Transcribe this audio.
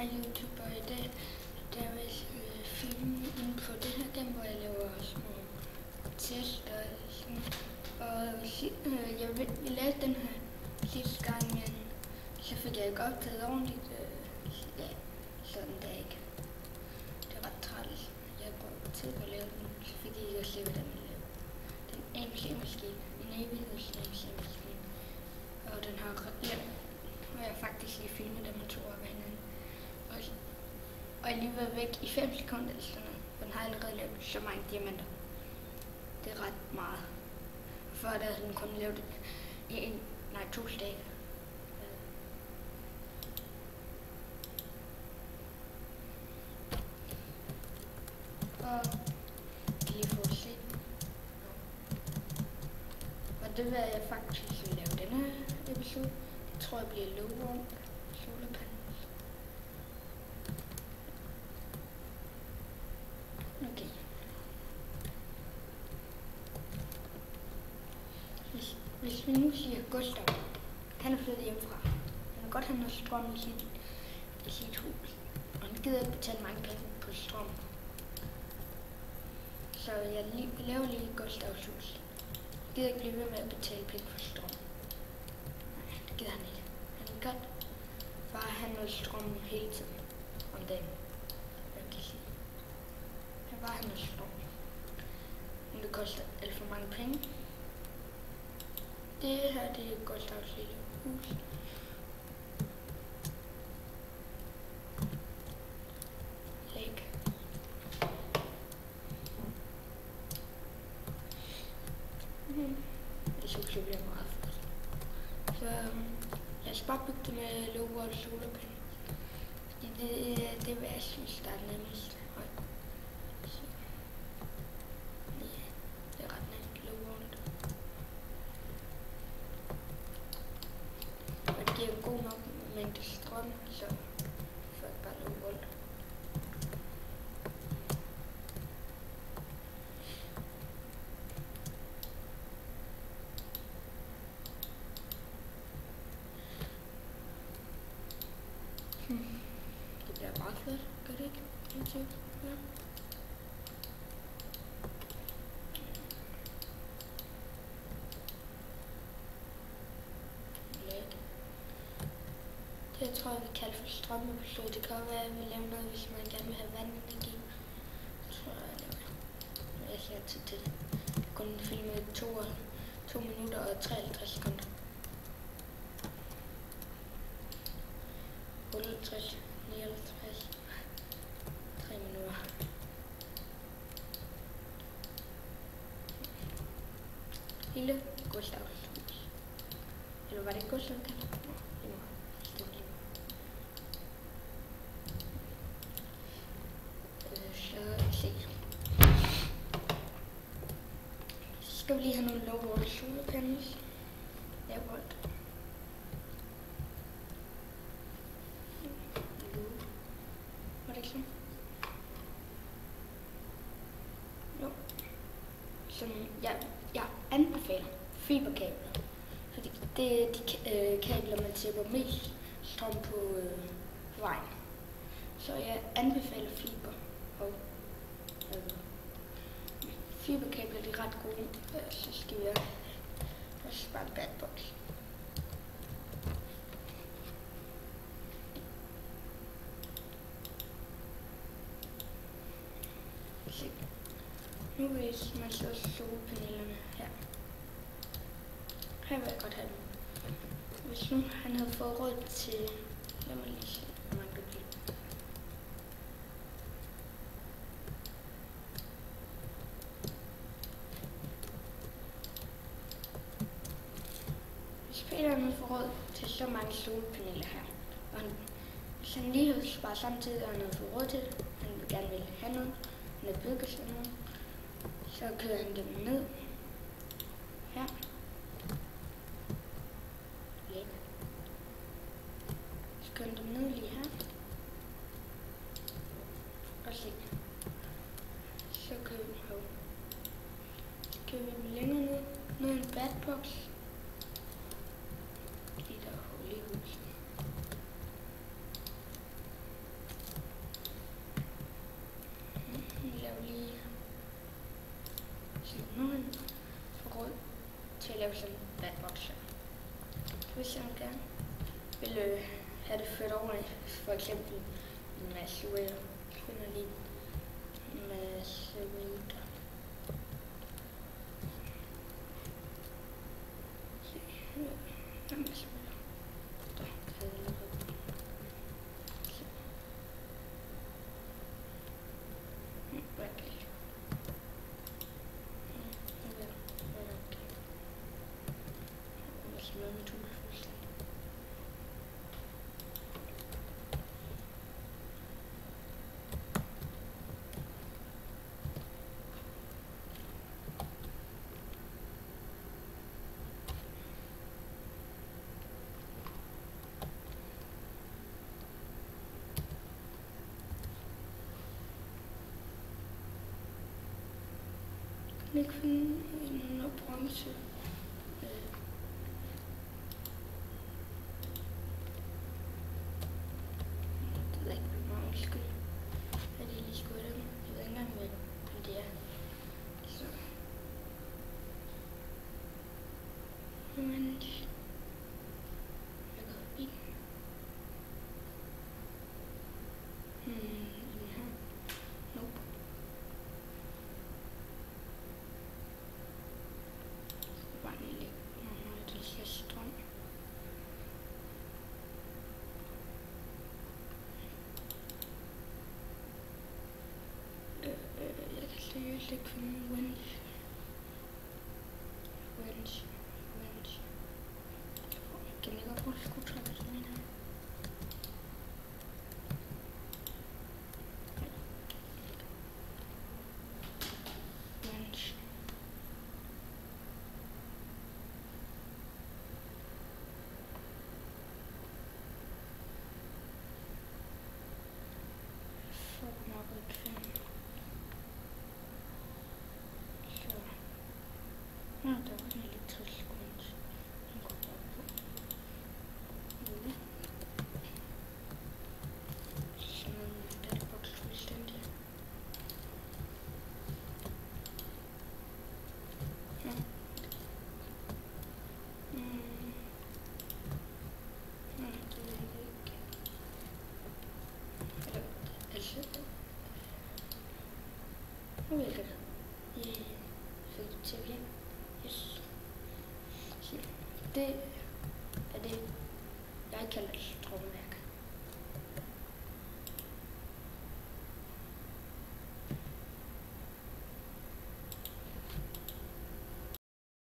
Hej YouTube, og i dag der vil jeg filme inde på det her game, hvor jeg laver små tester. Jeg lavede den her sidste gang, men så fik jeg ikke optaget ordentligt. Sådan der ikke. Det er ret træls. Jeg brugte tid på at lave den, så fik jeg ikke at se, hvordan man lavede. Den AMC-maskine, en evigheds-AMC-maskine. Og den har jeg faktisk lige filmet dem og to af hinanden. Og jeg lige været væk i 5 sekunder eller sådan noget. For den har allerede lavet så mange diamanter. Det er ret meget. Før der havde den kun lavet to stak. Og lige for at se. Og det vil jeg faktisk lave denne episode. Det tror jeg bliver low solarpanel. Okay. Hvis vi nu siger Gustav, han er flyttet hjemmefra. Han kan godt have noget strøm i sit hus. Og han gider ikke betale mange penge på strøm. Så jeg laver lige Gustavs hus. Jeg gider ikke blive ved med at betale penge for strøm. Nej, det gider han ikke. Han kan godt bare have noget strøm hele tiden om dagen. Jeg kan sige. Han bare have noget strøm. Men det koster alt for mange penge. Det her, det er Gustavs lille hus. Læg. Jeg synes, det bliver meget fedt. Så jeg skal bare bygge det med low water solarpanel. Fordi det er hvad jeg synes, der er nemmest. Så ja, det er ret nemt low water. Og det giver god nok mængde strøm, så får jeg bare low water. Det bliver meget fedt, gør det ikke? YouTube, ja. Det tror jeg, vi kalder for strømepisode. Det kan være, at vi laver noget, hvis man gerne vil have vandenergi. Så tror jeg siger tid til det. Jeg kunne filme 2 minutter og 53 sekunder. 58, 59, 3 minutter. Lille Gustavs hus. Eller var det Gustav? Så skal vi lige have nogle low water solarpanels. Jeg har voldt. Var det ikke sådan? Jo. Som jeg anbefaler fiberkabler. Fordi det er de kabler, man tæpper mest strøm på vejen. Så jeg anbefaler fiber. Og fiberkabler er ret gode. Så skal vi også bare bad box. Se. Nu hvis man så solpanelerne her. Her vil jeg godt have dem. Hvis nu han havde fået råd til, lad mig lige se, hvor mange det bliver. Hvis Peter havde fået råd til så mange solpaneler her, og hvis han lige havde sparet samtidig, og han havde fået råd til det, han gerne ville have noget, han havde bygget sådan noget, så kører han dem ned her. Læg. Så kører han dem ned lige her. Og se. Så kører vi her. Så kører vi dem længere ned. Nu er en badbox. Lige der hul i huset. for eksempel en masse whale. Jeg finder lige en masse whale der. Se, der er en masse whale. Der kan jeg lige røde. Se. Bradley. Med min tul fuldstændig. Jeg kan ikke finde noget bronze. Men jeg går forbi. Den her. Nope. Det var bare lige det skal strøm. Jeg kan seriøst ikke finde winch. Kan jeg godt bruge skruetrækker til min her? Winch. Fuck nok et film. Så. Der var en elektrisk winch. Den går bare på. Nu ved jeg ikke,